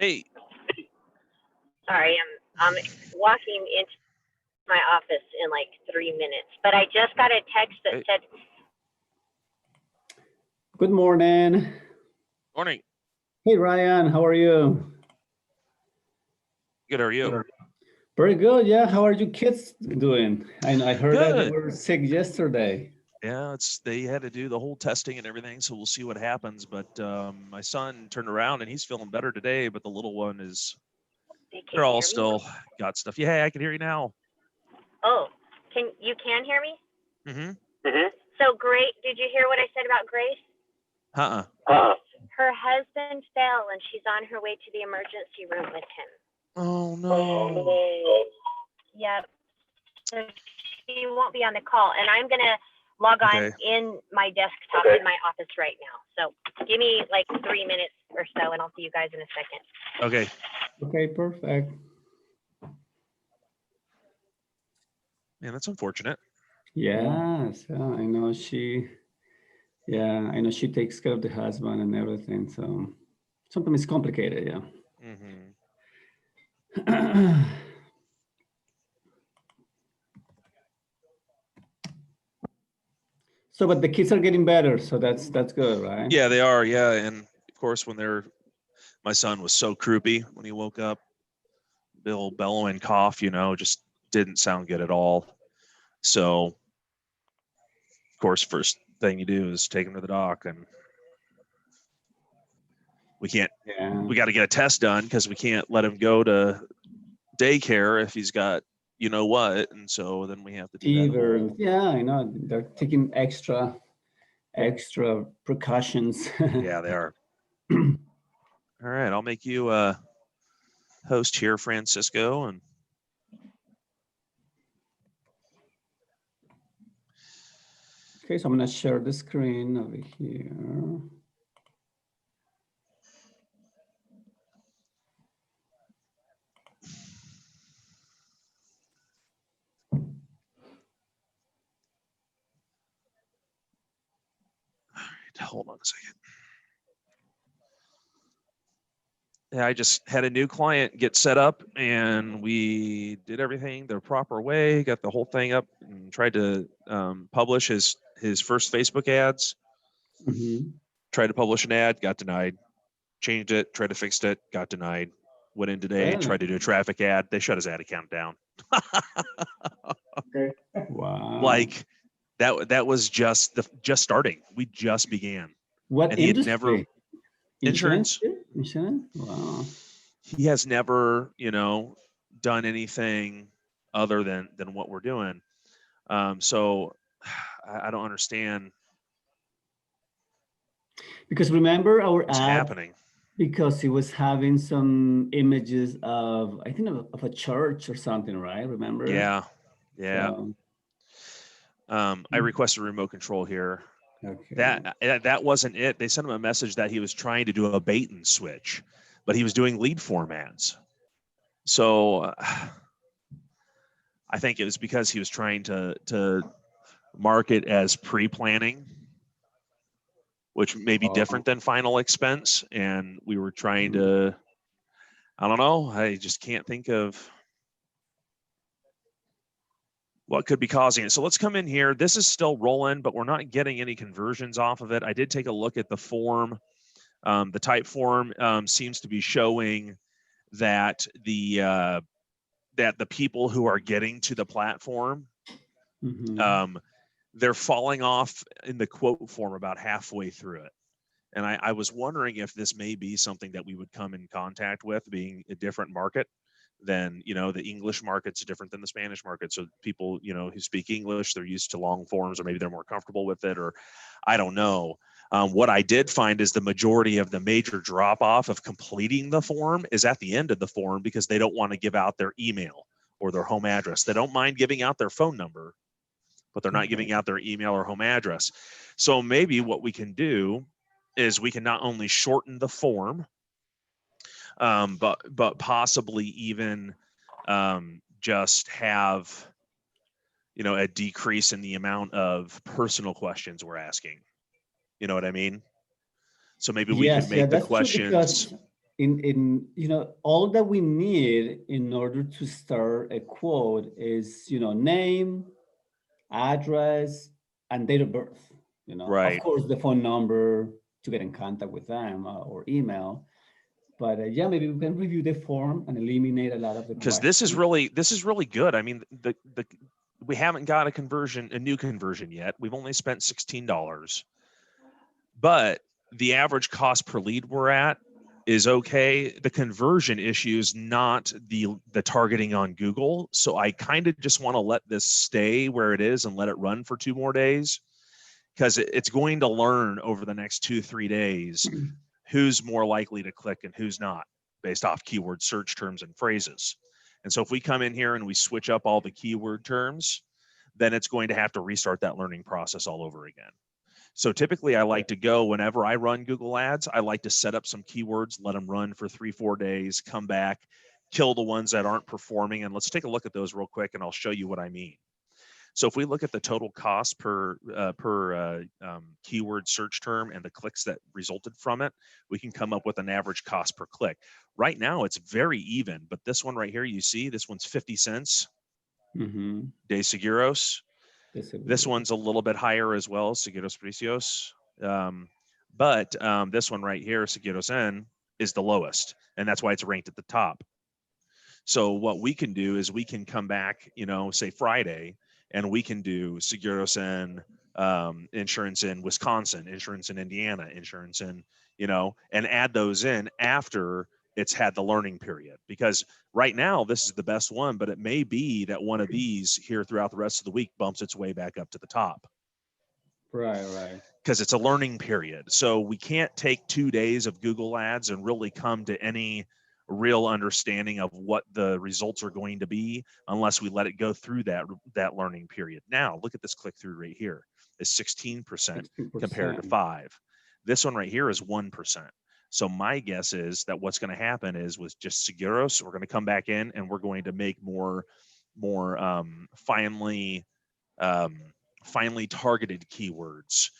Hey, Sorry, I'm walking into my office in like 3 minutes, but I just got a text that hey, said, Good morning. morning. Hey, Ryan, how are you? Good, how are you? Very good. Yeah, how are you kids doing? I heard that they Good. were sick yesterday. Yeah, they had to do the whole testing and everything, so we'll see what happens. But my son turned around and he's feeling better today, but the little one is, "They they're can all hear me." still got stuff. Yeah, I can hear you now. Oh, can hear me? Mm-hmm. So great. Did you hear what I said about Grace? Uh-uh. Her husband fell, and she's on her way to the emergency room with him. Oh, no. Yep. So she won't be on the call, and I'm gonna log on Okay. in my desktop in my office right now. So give me like 3 minutes or so, and I'll see you guys in a second. Okay. Okay, perfect. Man, that's unfortunate. Yes, yeah, I know she takes care of the husband and everything. So sometimes it's complicated, yeah. Mm-hmm. So, but the kids are getting better, so that's good, right? Yeah, they are. Yeah, and of course, my son was so croupy when he woke up. Bill bellowing cough, just didn't sound good at all. So, of course, first thing you do is take him to the doc, and we got to get a test done because we can't let him go to daycare if he's got what, and so then we have to do that whole. Yeah, I know they're taking extra precautions. Yeah, they are. All right, I'll make you host here, Francisco, and Okay, so I'm gonna share the screen over here. hold on a second. Yeah, I just had a new client get set up, and we did everything the proper way, got the whole thing up, and tried to publish his first Facebook ads. Mm-hmm. Tried to publish an ad, got denied. Changed it, tried to fix it, got denied. Went in today, Really? tried to do a traffic ad. They shut his ad account down. Okay. Wow. Like that was just starting. We just began. What And he had industry? never insurance. Insurance? Wow. He has never, done anything other than what we're doing. So I don't understand Because remember our what's ad, happening. because he was having some images of, I think, of a church or something, right? Remember? Yeah. So, I requested remote control here. okay. That wasn't it. They sent him a message that he was trying to do a bait and switch, but he was doing lead form ads. So I think it was because he was trying to market as pre-planning, which may be different than final expense. And we were trying to, I don't know, I just can't think of what could be causing it. So let's come in here. This is still rolling, but we're not getting any conversions off of it. I did take a look at the form. The type form seems to be showing that the people who are getting to the platform, they're falling off in the quote form about halfway through it. And I was wondering if this may be something that we would come in contact with, being a different market than, the English market's different than the Spanish market. So people, who speak English, they're used to long forms, or maybe they're more comfortable with it, or I don't know. What I did find is the majority of the major drop off of completing the form is at the end of the form, because they don't want to give out their email or their home address. They don't mind giving out their phone number, but they're not giving out their email or home address. So maybe what we can do is we can not only shorten the form, but possibly even just have, a decrease in the amount of personal questions we're asking. You know what I mean? So maybe we could make the questions. in all that we need in order to start a quote is name, address, and date of birth. Of Right. course, the phone number to get in contact with them, or email. But yeah, maybe we can review the form and eliminate a lot of the Because this is questions. really good. I mean, the we haven't got a new conversion yet. We've only spent $16, but the average cost per lead we're at is okay. The conversion issue is not the targeting on Google. So I kind of just want to let this stay where it is and let it run for 2 more days, because it's going to learn over the next 2-3 days who's more likely to click and who's not, based off keyword search terms and phrases. And so if we come in here and we switch up all the keyword terms, then it's going to have to restart that learning process all over again. So typically I like to go, whenever I run Google Ads, I like to set up some keywords, let them run for 3-4 days, come back, kill the ones that aren't performing. And let's take a look at those real quick and I'll show you what I mean. So if we look at the total cost per keyword search term and the clicks that resulted from it, we can come up with an average cost per click. Right now, it's very even, but this one right here, you see, this one's 50 cents. Mm-hmm. De Seguros. This one's a little bit higher as well, Seguros Precios. But this one right here, Seguros N, is the lowest, and that's why it's ranked at the top. So what we can do is we can come back, say Friday, and we can do Seguros N, insurance in Wisconsin, insurance in Indiana, insurance in, and add those in after it's had the learning period. Because right now this is the best one, but it may be that one of these here throughout the rest of the week bumps its way back up to the top. Right. Because it's a learning period. So we can't take 2 days of Google Ads and really come to any real understanding of what the results are going to be unless we let it go through that learning period. Now, look at this click through right here. It's 16% compared to 5%. This one right here is 1%. So my guess is that what's going to happen is with just Seguros, we're going to come back in and we're going to make more finely targeted keywords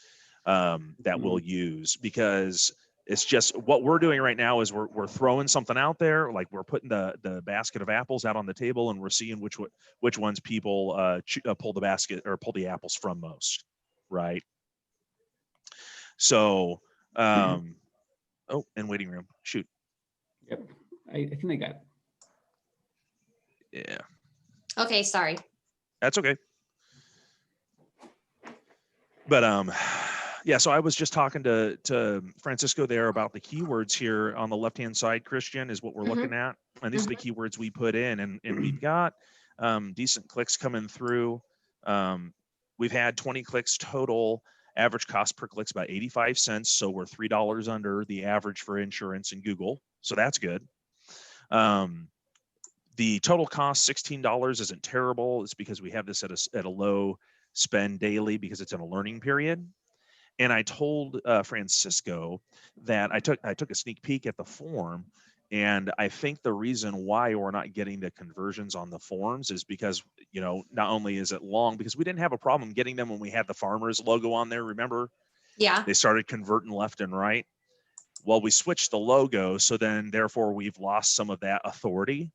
that we'll use, because it's just what we're doing right now is we're throwing something out there, like we're putting the basket of apples out on the table and we're seeing which ones people pull the basket or pull the apples from most, right? So oh, and waiting room, shoot. Yep, I think I got it. Yeah. Okay, sorry. That's okay. But yeah, so I was just talking to Francisco there about the keywords here on the left-hand side, Christian, is what we're looking at. And these are the keywords we put in, and we've got decent clicks coming through. We've had 20 clicks total. Average cost per click is about 85 cents. So we're $3 under the average for insurance in Google. So that's good. The total cost, $16, isn't terrible. It's because we have this at a low spend daily because it's in a learning period. And I told Francisco that I took a sneak peek at the form, and I think the reason why we're not getting the conversions on the forms is because, not only is it long, because we didn't have a problem getting them when we had the Farmers logo on there, remember? Yeah. They started converting left and right. Well, we switched the logo, so then therefore we've lost some of that authority.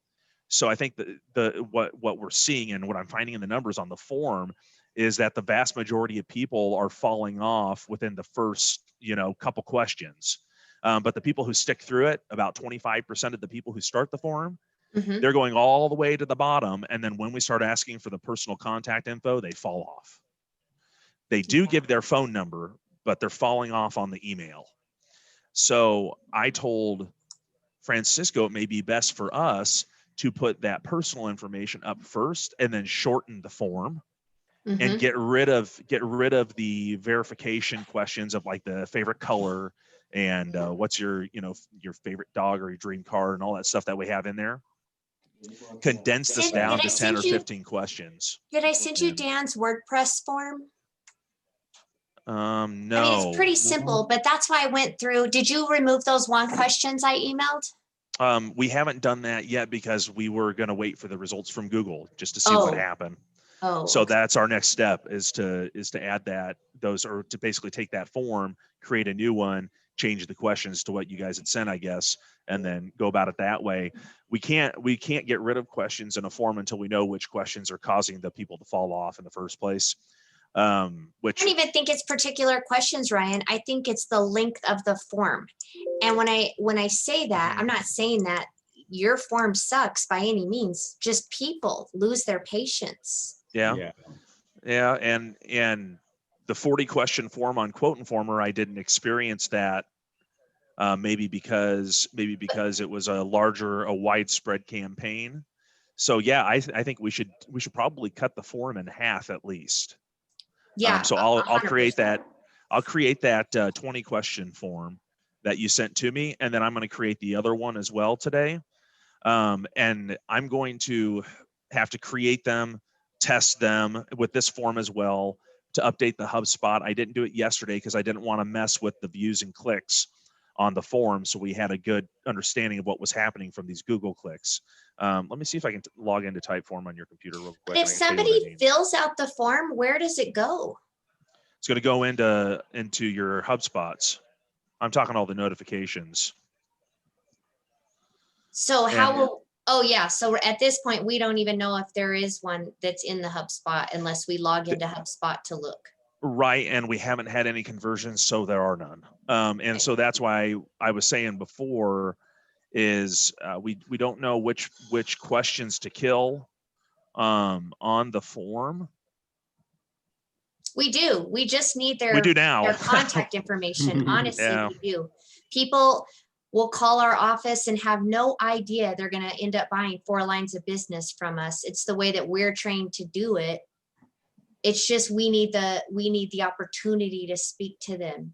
So I think what we're seeing and what I'm finding in the numbers on the form is that the vast majority of people are falling off within the first, couple questions. But the people who stick through it, about 25% of the people who start the form, they're going all the way to the bottom. And then when we start asking for the personal contact info, they fall off. They do give their phone number, but they're falling off on the email. So I told Francisco it may be best for us to put that personal information up first and then shorten the form. And get rid of the verification questions of like the favorite color and what's your favorite dog or your dream car and all that stuff that we have in there. Condense this down to 10 or 15 questions. Did I send you Dan's WordPress form? No. I mean, it's pretty simple, but that's why I went through. Did you remove those long questions I emailed? We haven't done that yet because we were going to wait for the results from Google just to see what happened. Oh, so that's our next step is to add those, or to basically take that form, create a new one, change the questions to what you guys had sent, I guess, and then go about it that way. We can't get rid of questions in a form until we know which questions are causing the people to fall off in the first place. Which I don't even think it's particular questions, Ryan. I think it's the length of the form. And when I say that, I'm not saying that your form sucks by any means. Just people lose their patience. Yeah. And the 40 question form on Quote Informer, I didn't experience that. Maybe because it was a widespread campaign. So yeah, I think we should probably cut the form in half at least. Yeah. So I'll 100%. create that 20 question form that you sent to me, and then I'm going to create the other one as well today. And I'm going to have to create them, test them with this form as well to update the HubSpot. I didn't do it yesterday because I didn't want to mess with the views and clicks on the form, so we had a good understanding of what was happening from these Google clicks. Let me see if I can log into Typeform on your computer real quick. If somebody fills out the form, where does it go? It's going to go into your HubSpots. I'm talking all the notifications. So so at this point, we don't even know if there is one that's in the HubSpot unless we log into HubSpot to look. Right, and we haven't had any conversions, so there are none. And so that's why I was saying before is we don't know which questions to kill on the form. We do. We just need their contact information. Honestly, we do. People will call our office and have no idea they're going to end up buying 4 lines of business from us. It's the way that we're trained to do it. It's just we need the opportunity to speak to them.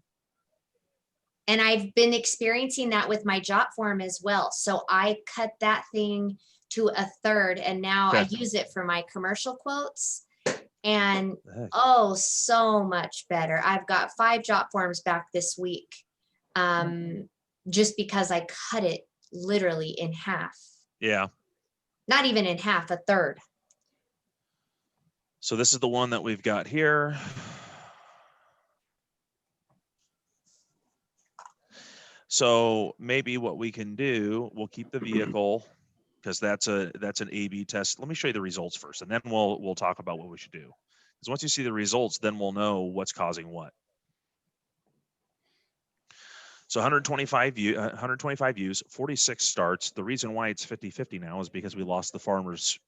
And I've been experiencing that with my job form as well. So I cut that thing to a third, and now I use it for my commercial quotes. And so much better. I've got 5 job forms back this week, just because I cut it literally in half. Yeah. Not even in half, a third. So this is the one that we've got here. So maybe what we can do, we'll keep the vehicle because that's an A/B test. Let me show you the results first, and then we'll talk about what we should do. Because once you see the results, then we'll know what's causing what. So 125 views, 46 starts. The reason why it's 50-50 now is because we lost the farmer's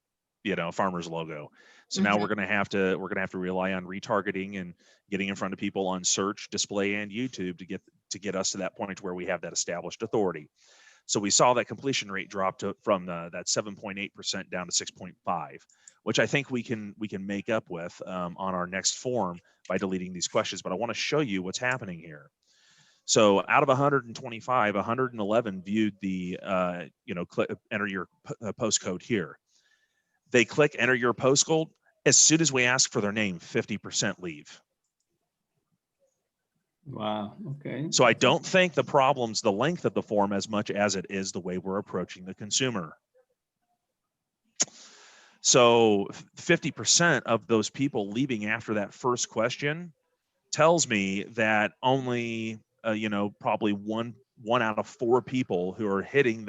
logo. So now we're gonna have to rely on retargeting and getting in front of people on search, display, and YouTube to get us to that point where we have that established authority. So we saw that completion rate drop from that 7.8% down to 6.5, which I think we can make up with on our next form by deleting these questions. But I want to show you what's happening here. So out of 125, 111 viewed the enter your postcode here. They click enter your postcode. As soon as we ask for their name, 50% leave. Wow. Okay. So I don't think the problem's the length of the form as much as it is the way we're approaching the consumer. So 50% of those people leaving after that first question tells me that only probably one out of 4 people who are hitting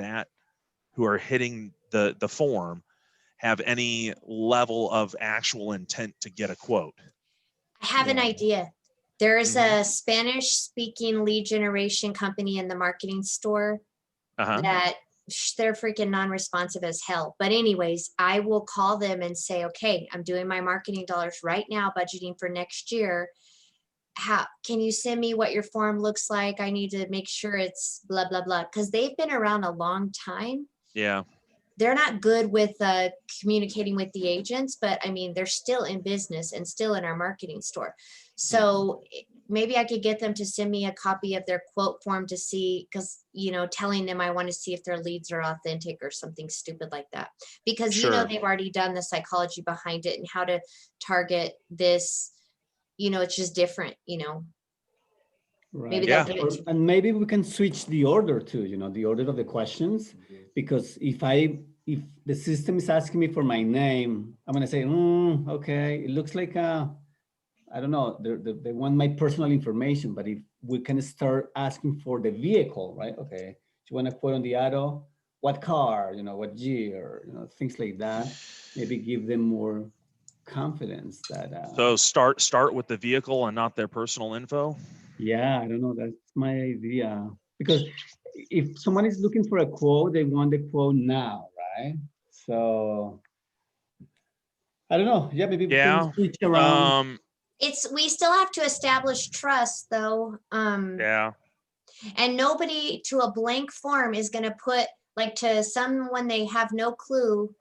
the form have any level of actual intent to get a quote. I have an idea. There's a Spanish-speaking lead generation company in the marketing store that they're freaking non-responsive as hell. But anyways, I will call them and say, okay, I'm doing my marketing dollars right now, budgeting for next year. How can you send me what your form looks like? I need to make sure it's blah, blah, blah. Because they've been around a long time. Yeah. They're not good with communicating with the agents, but I mean, they're still in business and still in our marketing store. So maybe I could get them to send me a copy of their quote form to see, because, telling them I want to see if their leads are authentic or something stupid like that. Because, they've already done the psychology behind it and how to target this. It's just different, Right. Maybe and maybe we can switch the order too, the order of the questions, because if the system is asking me for my name, I'm going to say, okay, it looks like, I don't know, they want my personal information, but if we can start asking for the vehicle, right? Okay, you want to quote on the auto, what car, what year, things like that. Maybe give them more confidence that. So start with the vehicle and not their personal info. Yeah, I don't know. That's my idea. Because if someone is looking for a quote, they want the quote now, right? So I don't know. Yeah, maybe we can switch around. We still have to establish trust though. Yeah. And nobody to a blank form is going to put, like, to someone they have no clue.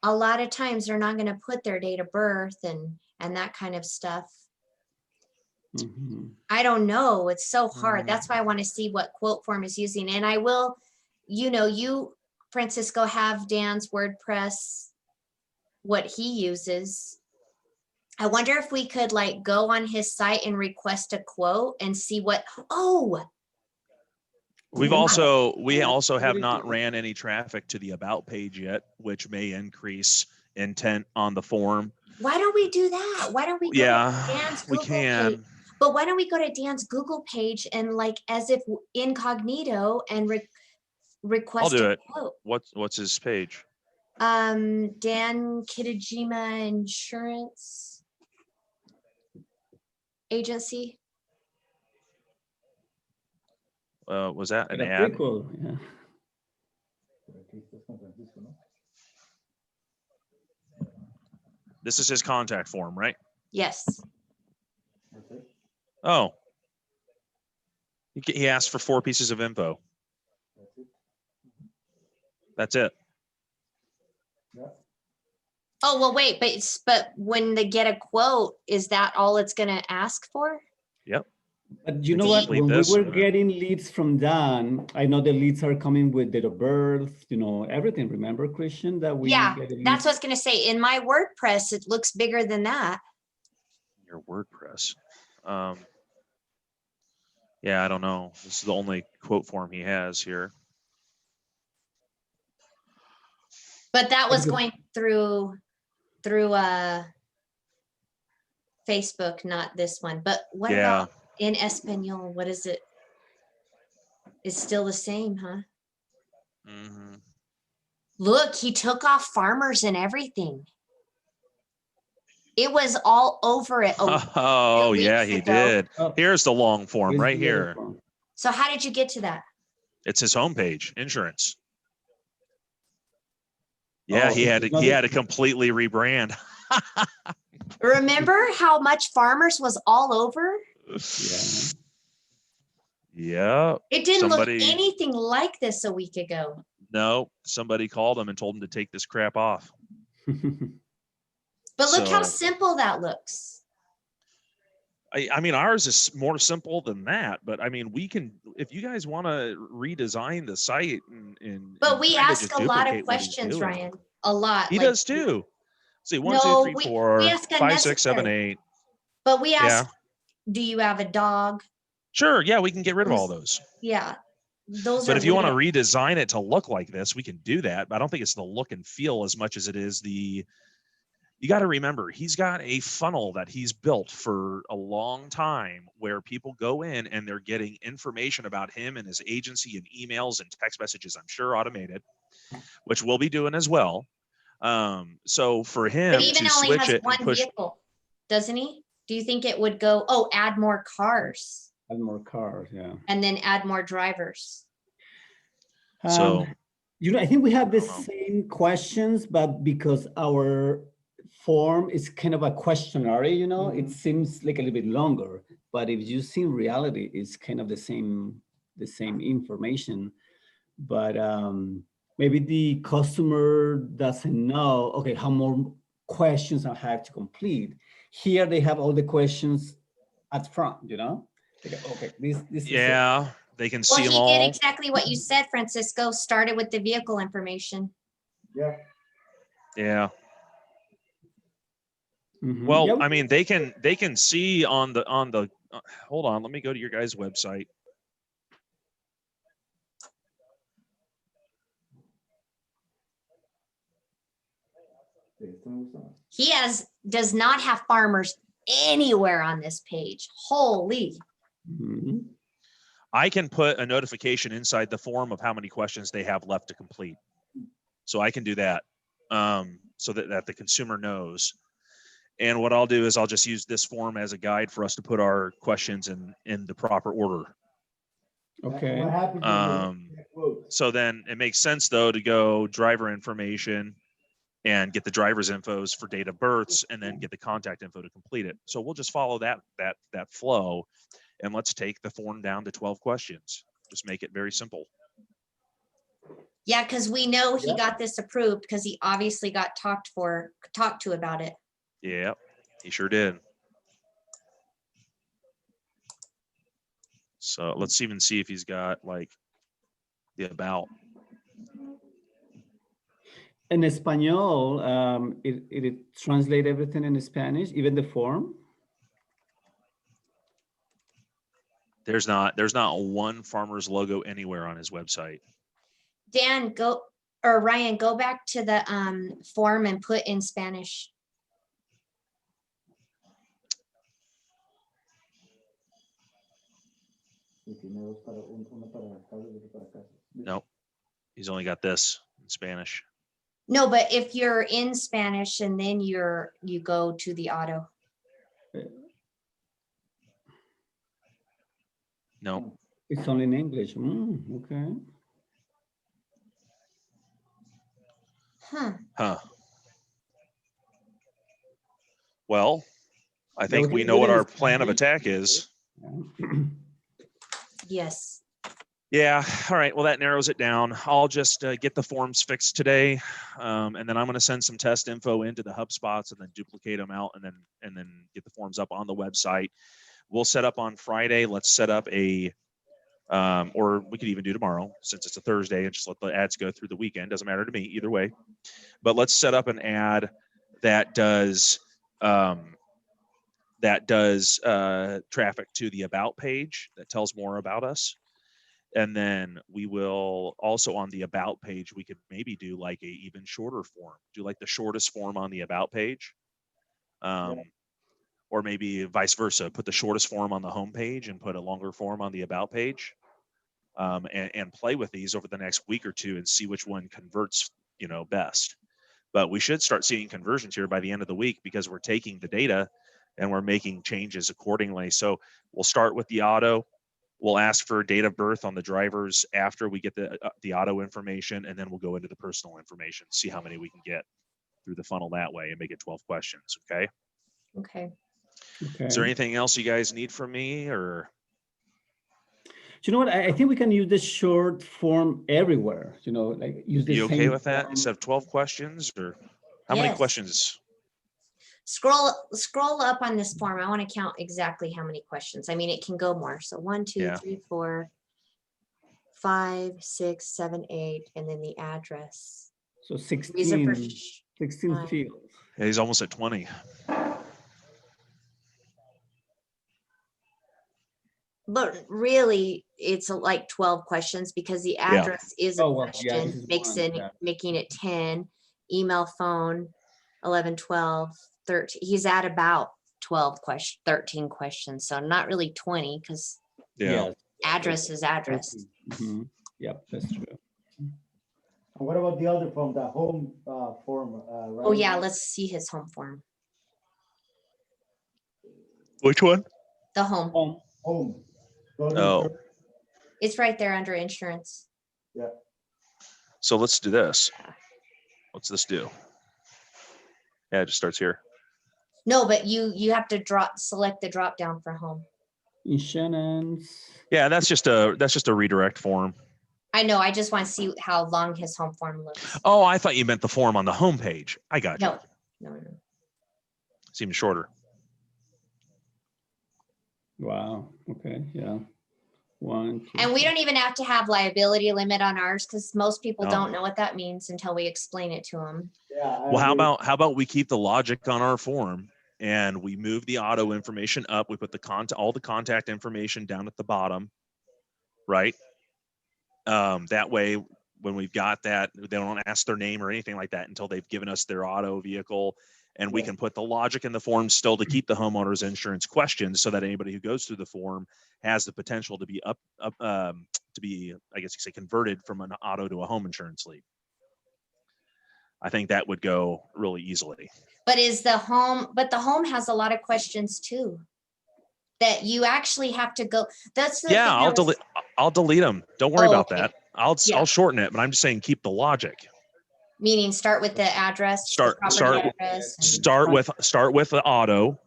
A lot of times they're not going to put their date of birth and that kind of stuff. I don't know. It's so hard. That's why I want to see what quote form is using. And I will, you, Francisco, have Dan's WordPress, what he uses. I wonder if we could like go on his site and request a quote and see what, we also have not ran any traffic to the about page yet, which may increase intent on the form. Why don't we do that? Why don't we go to Dan's Google page? But why don't we go to Dan's Google page and like as if incognito and request a quote? What's his page? Dan Kitajima Insurance Agency. Was that an ad? Cool. Yeah. This is his contact form, right? Yes. Oh. He asked for 4 pieces of info. That's it. Oh, well, wait, but when they get a quote, is that all it's going to ask for? Yep. But you know what? When we were getting leads from Dan, I know the leads are coming with date of birth, everything. Remember, Christian, that we that's what I was going to say. In my WordPress, it looks bigger than that. Your WordPress. Yeah, I don't know. This is the only quote form he has here. But that was going through Facebook, not this one. But what about in Espanol? What is it? It's still the same, huh? Mm-hmm. Look, he took off farmers and everything. It was all over it. Oh, yeah, he did. Here's the long form right here. So how did you get to that? It's his homepage, insurance. Yeah, he had to completely rebrand. Remember how much farmers was all over? Yeah. It didn't look anything like this a week ago. No, somebody called him and told him to take this crap off. But look how simple that looks. I mean, ours is more simple than that, but I mean, we can, if you guys want to redesign the site but we ask a lot of questions, Ryan. A lot. He does too. See, 1, 2, 3, 4, 5, 6, 7, 8. But we ask, do you have a dog? Sure. Yeah, we can get rid of all those. Yeah. But if you want to redesign it to look like this, we can do that. But I don't think it's the look and feel as much as it is you got to remember, he's got a funnel that he's built for a long time where people go in and they're getting information about him and his agency and emails and text messages, I'm sure automated, which we'll be doing as well. So for him to switch it and push, vehicle, doesn't he? Do you think it would go, add more cars? Add more cars, yeah. And then add more drivers. So, I think we have the same questions, but because our form is kind of a questionnaire, it seems like a little bit longer, but if you see in reality, it's kind of the same information, but maybe the customer doesn't know, okay, how more questions I have to complete. Here they have all the questions at front, okay, this yeah, they can see them all. He did exactly what you said, Francisco. Started with the vehicle information. Yeah. Mm-hmm. Well, I mean, they can see on the hold on, let me go to your guys' website. He does not have farmers anywhere on this page. Holy. Mm-hmm. I can put a notification inside the form of how many questions they have left to complete. So I can do that, so that the consumer knows. And what I'll do is I'll just use this form as a guide for us to put our questions in the proper order. Okay. So then it makes sense though to go driver information and get the driver's infos for date of births and then get the contact info to complete it. So we'll just follow that flow, and let's take the form down to 12 questions. Just make it very simple. Yeah, because we know he got this approved because he obviously got talked to about it. Yeah, he sure did. So let's even see if he's got like the about. In Espanol, it translate everything in Spanish, even the form. There's not one farmer's logo anywhere on his website. Dan, Ryan, go back to the form and put in Spanish. Nope, he's only got this in Spanish. No, but if you're in Spanish and then you go to the auto. No, it's only in English. Okay. Huh. Well, I think we know what our plan of attack is. Yes. Yeah. All right. Well, that narrows it down. I'll just get the forms fixed today, and then I'm going to send some test info into the HubSpots and then duplicate them out, and then get the forms up on the website. We'll set up on Friday. Let's set up a, or we could even do tomorrow since it's a Thursday, and just let the ads go through the weekend. Doesn't matter to me either way. But let's set up an ad that does traffic to the about page that tells more about us. And then we will also on the about page, we could maybe do like a even shorter form, do like the shortest form on the about page. Or maybe vice versa, put the shortest form on the home page and put a longer form on the about page. And play with these over the next week or two and see which one converts, best. But we should start seeing conversions here by the end of the week because we're taking the data and we're making changes accordingly. So we'll start with the auto. We'll ask for date of birth on the drivers after we get the auto information, and then we'll go into the personal information, see how many we can get through the funnel that way and make it 12 questions. Okay. Okay. Is there anything else you guys need from me, or? You know what? I think we can use this short form everywhere. Like use the You okay with that form. instead of 12 questions, or how many questions? Scroll up on this form. I want to count exactly how many questions. I mean, it can go more. So 1, 2, 3, 4, 5, 6, 7, 8, and then the address. So 16 fields. Yeah, he's almost at 20. But really, it's like 12 questions because the address is a question, making it 10, email, phone, 11, 12, 13. He's at about 13 questions. So not really 20 because address is address. Mm-hmm. Yep, that's true. What about the other form, the home form? Right? Oh yeah, let's see his home form. Which one? The home. Home. Oh. It's right there under insurance. Yeah. So let's do this. What's this do? Yeah, it just starts here. No, but you have to select the drop down for home. Insurance. Yeah, that's just a redirect form. I know. I just want to see how long his home form looks. Oh, I thought you meant the form on the home page. I got you. No. It's even shorter. Wow. Okay. Yeah. 1, 2. And we don't even have to have liability limit on ours because most people don't know what that means until we explain it to them. Yeah. Well, how about we keep the logic on our form and we move the auto information up. We put all the contact information down at the bottom, right? That way, when we've got that, they don't ask their name or anything like that until they've given us their auto vehicle. And we can put the logic in the form still to keep the homeowner's insurance questions, so that anybody who goes through the form has the potential to be I guess you say, converted from an auto to a home insurance lead. I think that would go really easily. But the home has a lot of questions too, that you actually have to go. That's the thing I'll delete them. Don't worry about okay. that. I'll shorten it, but I'm just saying keep the logic. Meaning start with the address. Start with the auto.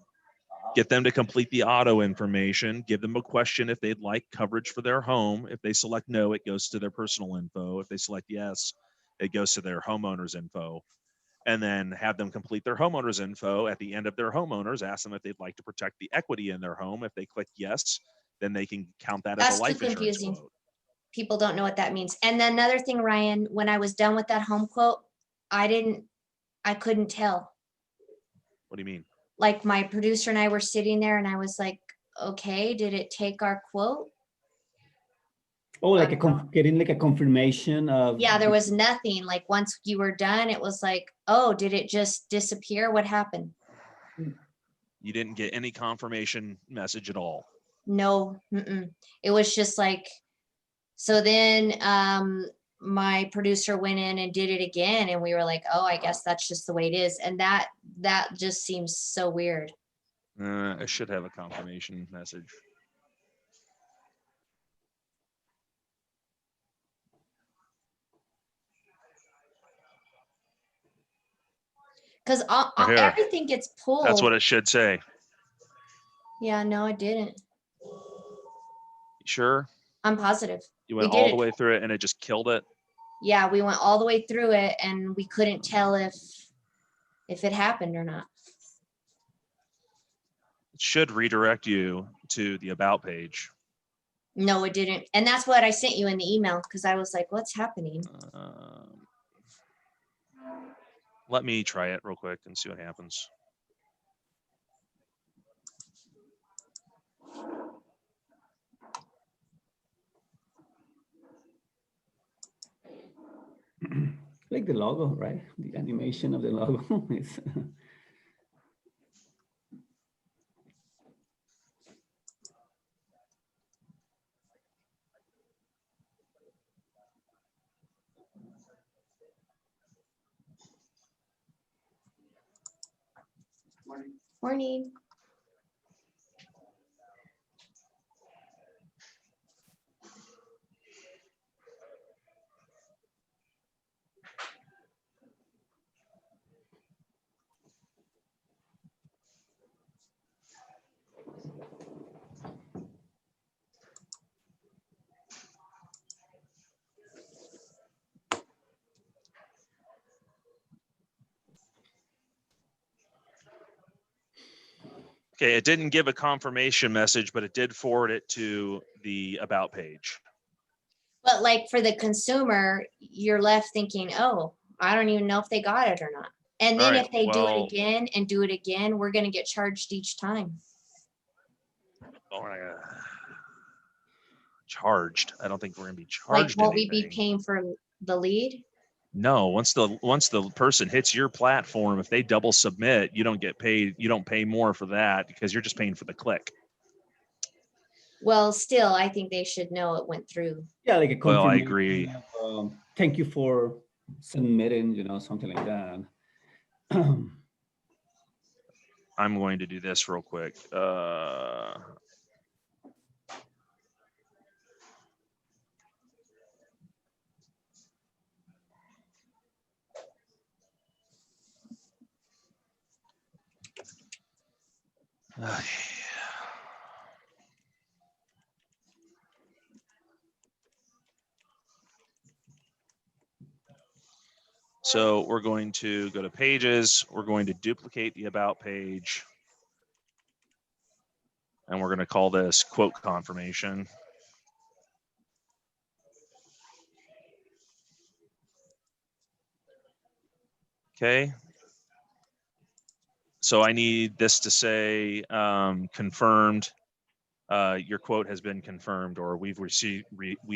Get them to complete the auto information. Give them a question if they'd like coverage for their home. If they select no, it goes to their personal info. If they select yes, it goes to their homeowner's info. And then have them complete their homeowner's info. At the end of their homeowners, ask them if they'd like to protect the equity in their home. If they click yes, then they can count that as a life insurance quote. People don't know what that means. And then another thing, Ryan, when I was done with that home quote, I couldn't tell. What do you mean? Like my producer and I were sitting there and I was like, okay, did it take our quote? Oh, like getting like a confirmation of. Yeah, there was nothing. Like once you were done, it was like, oh, did it just disappear? What happened? You didn't get any confirmation message at all? No, it was just like, so then my producer went in and did it again, and we were like, oh, I guess that's just the way it is. And that just seems so weird. I should have a confirmation message. Because everything gets pulled. That's what it should say. Yeah, no, it didn't. You sure? I'm positive. You went all the way through it and it just killed it? Yeah, we went all the way through it and we couldn't tell if it happened or not. It should redirect you to the about page. No, it didn't. And that's what I sent you in the email, because I was like, what's happening? Let me try it real quick and see what happens. Like the logo, right? The animation of the logo is. Morning. Okay, it didn't give a confirmation message, but it did forward it to the about page. But like for the consumer, you're left thinking, oh, I don't even know if they got it or not. And then if they do it again and do it again, we're going to get charged each time. Oh my God. Charged. I don't think we're going to be charged. Like, won't we be paying for the lead? No, once the person hits your platform, if they double submit, you don't get paid. You don't pay more for that because you're just paying for the click. Well, still, I think they should know it went through. Yeah, like a confirmation. Well, I agree. Thank you for submitting, something like that. I'm going to do this real quick. So we're going to go to pages. We're going to duplicate the about page. And we're going to call this quote confirmation. Okay. So I need this to say confirmed. Your quote has been confirmed, or we've received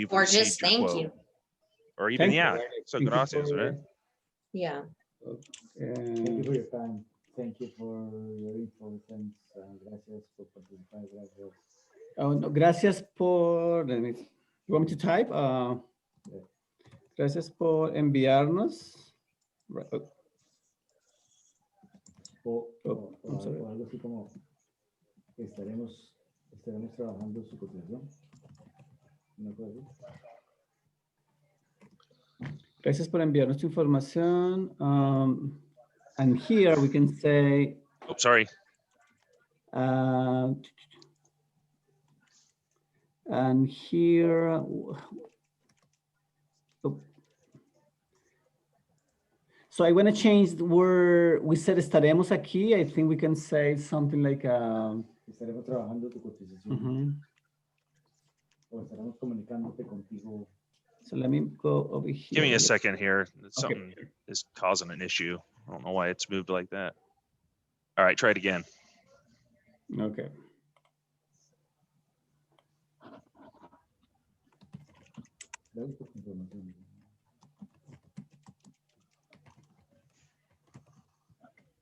or just your thank quote. you. Or even so gracias, right? Yeah. Thank you for your time. Thank you for your info. Thanks. Gracias por participar. Gracias. Oh, no, gracias por, you want me to type? Yeah. Gracias por enviarnos. Right, I'm sorry. O algo así como estaremos trabajando su cotización. ¿No puede ser? Gracias por enviarnos tu información. And here we can say, Oh, sorry. And here, so I want to change the word, we said estaremos aquí. I think we can say something like, Estaremos trabajando tu cotización. O estaremos comunicándote contigo. So let me go over here. Give me a second here. Something Okay. is causing an issue. I don't know why it's moved like that. All right, try it again. Okay. Gracias por tu información.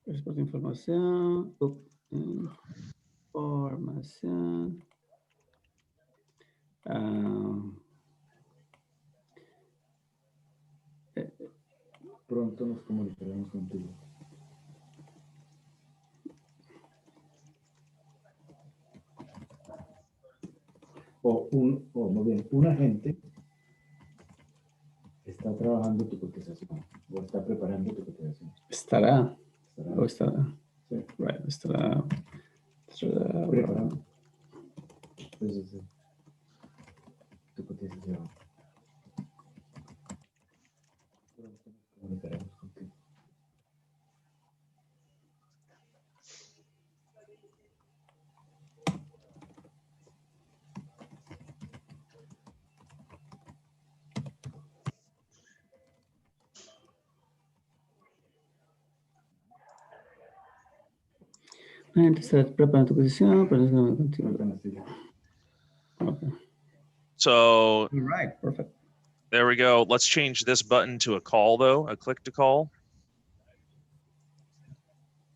Gracias por tu información. Información. Pronto nos comunicaremos contigo. O muy bien, un agente está trabajando tu cotización o está preparando tu cotización. Estará. Estará. O estará. Sí. Right, estará. Preparando. Entonces, tu cotización. Pronto nos comunicaremos contigo. Entonces, prepara tu posición. Okay. So, All right, perfect. there we go. Let's change this button to a call though, a click to call.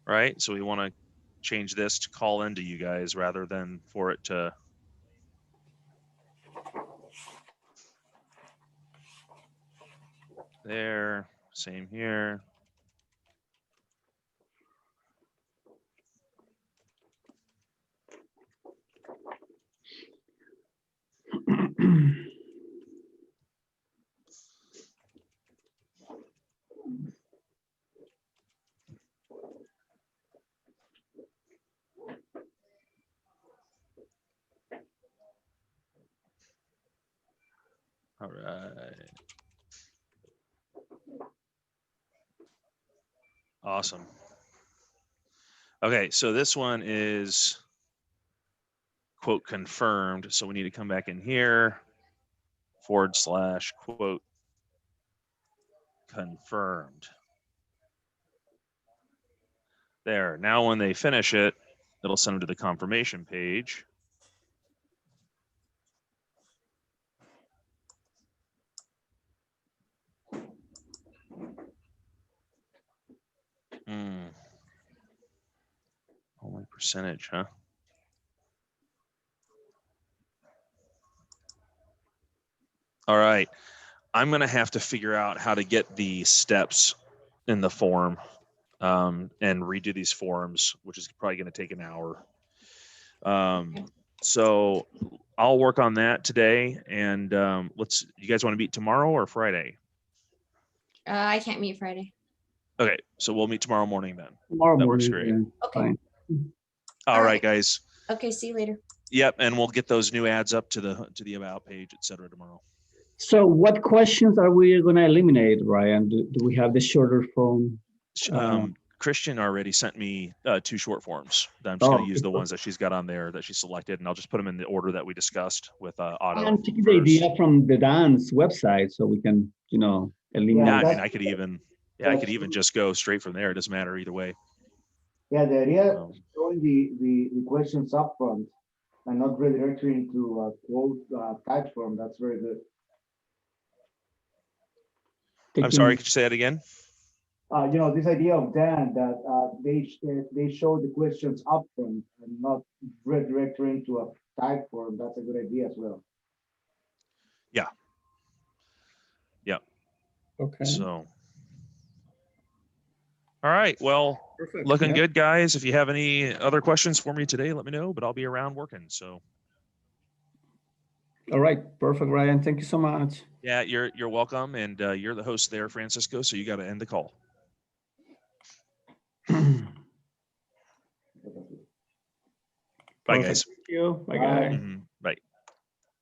Right, so we want to change this to call into you guys rather than for it to. There, same here. All right. Awesome. Okay, so this one is quote confirmed. So we need to come back in here, / quote confirmed. There, now when they finish it, it'll send them to the confirmation page. Only percentage, huh? All right. I'm going to have to figure out how to get the steps in the form and redo these forms, which is probably going to take an hour. So I'll work on that today. And you guys want to meet tomorrow or Friday? I can't meet Friday. Okay. So we'll meet tomorrow morning then. Tomorrow That morning. works great. Yeah, Okay. fine. All right, guys. Okay, see you later. Yep. And we'll get those new ads up to the about page, et cetera, tomorrow. So what questions are we going to eliminate, Ryan? Do we have the shorter form? Christian already sent me 2 short forms. I'm just going to use the okay. ones that she's got on there that she selected, and I'll just put them in the order that we discussed with Otto. I'm taking the idea from the dance website, so we can, eliminate. Yeah, I that- mean, I could even just go straight from there. It doesn't matter either way. Yeah, the idea Um, showing the questions up front and not redirecting into a quote type form. That's very good. I'm sorry, could you say that again? this idea of Dan that they show the questions upfront and not redirect her into a type form. That's a good idea as well. Yeah. Okay. So, all right. Well, Perfect. looking Yeah. good, guys. If you have any other questions for me today, let me know, but I'll be around working. So, All right. Perfect, Ryan. Thank you so much. yeah, you're welcome. And you're the host there, Francisco. So you got to end the call. Perfect. Bye, guys. Thank you. Bye, Bye. guys. Mhm.